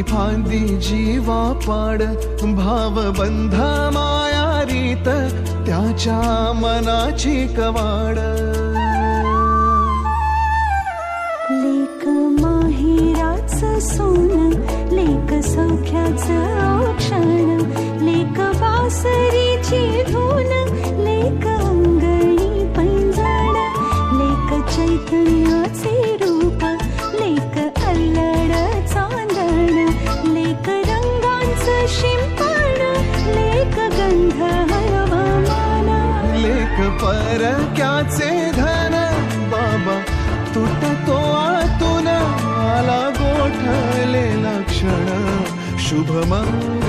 फांदी जीवा पाड, भावबंध माया रीत त्याच्या मनाची कवाड. लेक माहेराचं सोन, लेक सौख्याचं औक्षण, लेक बासरीची धून, लेक अंगणी पैंजण, लेक चैतन्याचे रूप, लेक अल्लड चांदण, लेक रंगांचं शिंपण, लेक गंध हवामान, लेक परक्याचे धन, बाबा तुटतो आतून, आला गोठलेला क्षण, शुभ मंगल.